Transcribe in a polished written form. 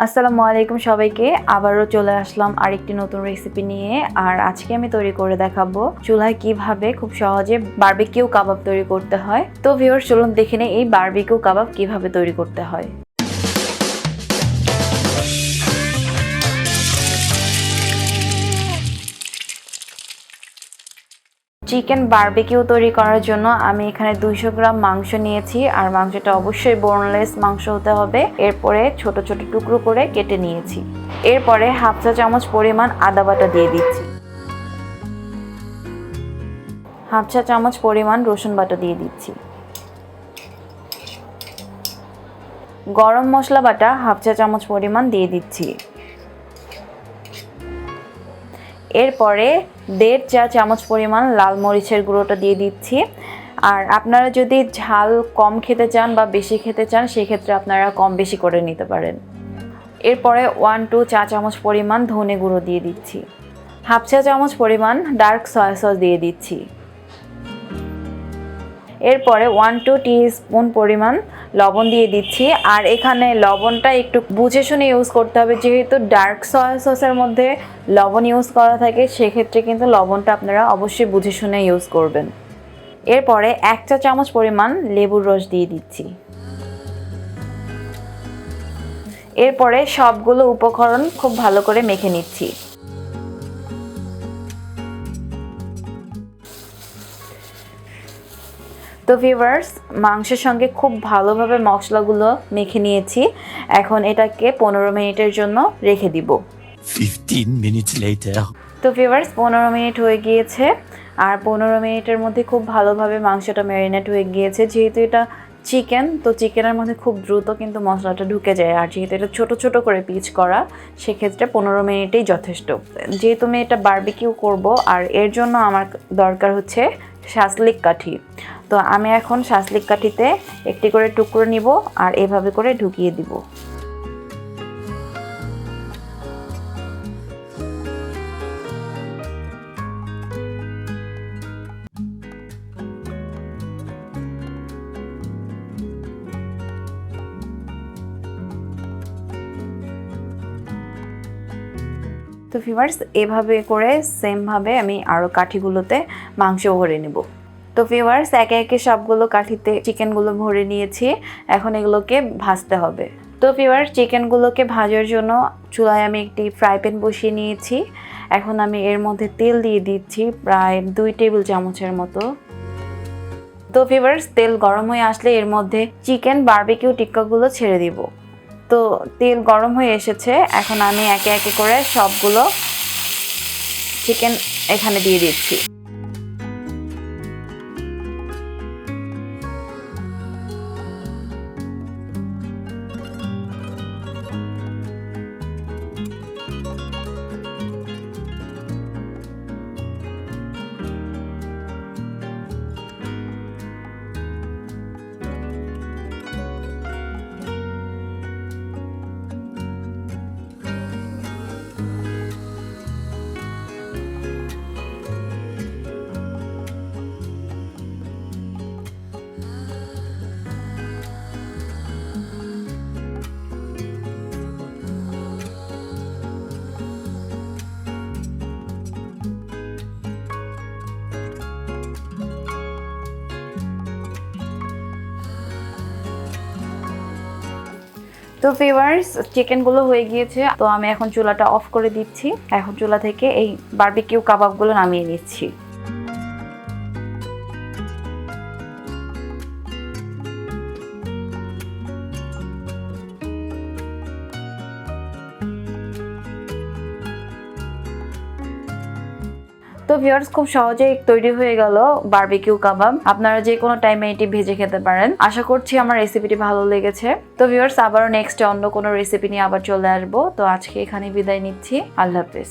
আসসালামু আলাইকুম সবাইকে, আবারও চলে আসলাম আরেকটি নতুন রেসিপি নিয়ে। আর আজকে আমি তৈরি করে দেখাবো চুলায় কিভাবে খুব সহজে বারবিকিউ কাবাব তৈরি করতে হয়। তো ভিউয়ার্স, চলুন দেখে নেই এই বারবিকিউ কাবাব কিভাবে তৈরি করতে হয়। চিকেন বারবিকিউ তৈরি করার জন্য আমি এখানে 200 গ্রাম মাংস নিয়েছি, আর মাংসটা অবশ্যই বোনলেস মাংস হতে হবে। এরপরে ছোট ছোট টুকরো করে কেটে নিয়েছি। এরপরে হাফ চা চামচ পরিমাণ আদা বাটা দিয়ে দিচ্ছি। হাফ চা চামচ পরিমাণ রসুন বাটা দিয়ে দিচ্ছি। গরম মশলা বাটা হাফ চা চামচ পরিমাণ দিয়ে দিচ্ছি। এরপরে 1.5 চা চামচ পরিমাণ লাল মরিচের গুঁড়োটা দিয়ে দিচ্ছি। আর আপনারা যদি ঝাল কম খেতে চান বা বেশি খেতে চান, সেক্ষেত্রে আপনারা কম বেশি করে নিতে পারেন। এরপরে 1-2 চা চামচ পরিমাণ ধনে গুঁড়ো দিয়ে দিচ্ছি। হাফ চা চামচ পরিমাণ ডার্ক সয়া সস দিয়ে দিচ্ছি। এরপরে 1-2 টিস্পুন পরিমাণ লবণ দিয়ে দিচ্ছি। আর এখানে লবণটা একটু বুঝে শুনে ইউজ করতে হবে, যেহেতু ডার্ক সয়া সসের মধ্যে লবণ ইউজ করা থাকে, সেক্ষেত্রে কিন্তু লবণটা আপনারা অবশ্যই বুঝে শুনে ইউজ করবেন। এরপরে 1 চা চামচ পরিমাণ লেবুর রস দিয়ে দিচ্ছি। এরপরে সবগুলো উপকরণ খুব ভালো করে মেখে নিচ্ছি। তো ভিউয়ার্স, মাংসের সঙ্গে খুব ভালোভাবে মশলাগুলো মেখে নিয়েছি। এখন এটাকে 15 মিনিটের জন্য রেখে দিব। 15 minutes later. তো ভিউয়ার্স, 15 মিনিট হয়ে গিয়েছে। আর 15 মিনিটের মধ্যে খুব ভালোভাবে মাংসটা ম্যারিনেট হয়ে গিয়েছে। যেহেতু এটা চিকেন, তো চিকেনের মধ্যে খুব দ্রুত কিন্তু মশলাটা ঢুকে যায়। আর যেহেতু এটা ছোট ছোট করে পিচ করা, সেক্ষেত্রে 15 মিনিটেই যথেষ্ট। যেহেতু আমি এটা বারবিকিউ করব, আর এর জন্য আমার দরকার হচ্ছে শাসলিক কাঠি। তো আমি এখন শাসলিক কাঠিতে একটি করে টুকরো নিব আর এভাবে করে ঢুকিয়ে দিব। তো ভিউয়ার্স, এভাবে করে সেমভাবে আমি আরও কাঠিগুলোতে মাংস ভরে নেব। তো ভিউয়ার্স, একে একে সবগুলো কাঠিতে চিকেনগুলো ভরে নিয়েছি। এখন এগুলোকে ভাজতে হবে। তো ভিউয়ার্স, চিকেনগুলোকে ভাজার জন্য চুলায় আমি একটি ফ্রাই প্যান বসিয়ে নিয়েছি। এখন আমি এর মধ্যে তেল দিয়ে দিচ্ছি প্রায় 2 টেবিল চামচের মতো। তো ভিউয়ার্স, তেল গরম হয়ে আসলে এর মধ্যে চিকেন বারবিকিউ টিক্কাগুলো ছেড়ে দিব। তো তেল গরম হয়ে এসেছে। এখন আমি একে একে করে সবগুলো চিকেন এখানে দিয়ে দিচ্ছি। তো ভিউয়ার্স, চিকেনগুলো হয়ে গিয়েছে। তো আমি এখন চুলাটা অফ করে দিচ্ছি। এখন চুলা থেকে এই বারবিকিউ কাবাবগুলো নামিয়ে নিচ্ছি। তো ভিউয়ার্স, খুব সহজেই তৈরি হয়ে গেল বারবিকিউ কাবাব। আপনারা যে কোনো টাইমে এটি ভেজে খেতে পারেন। আশা করছি আমার রেসিপিটি ভালো লেগেছে। তো ভিউয়ার্স, আবারও নেক্সট অন্য কোনো রেসিপি নিয়ে আবার চলে আসবো। তো আজকে এখানে বিদায় নিচ্ছি। আল্লাহ হাফেজ।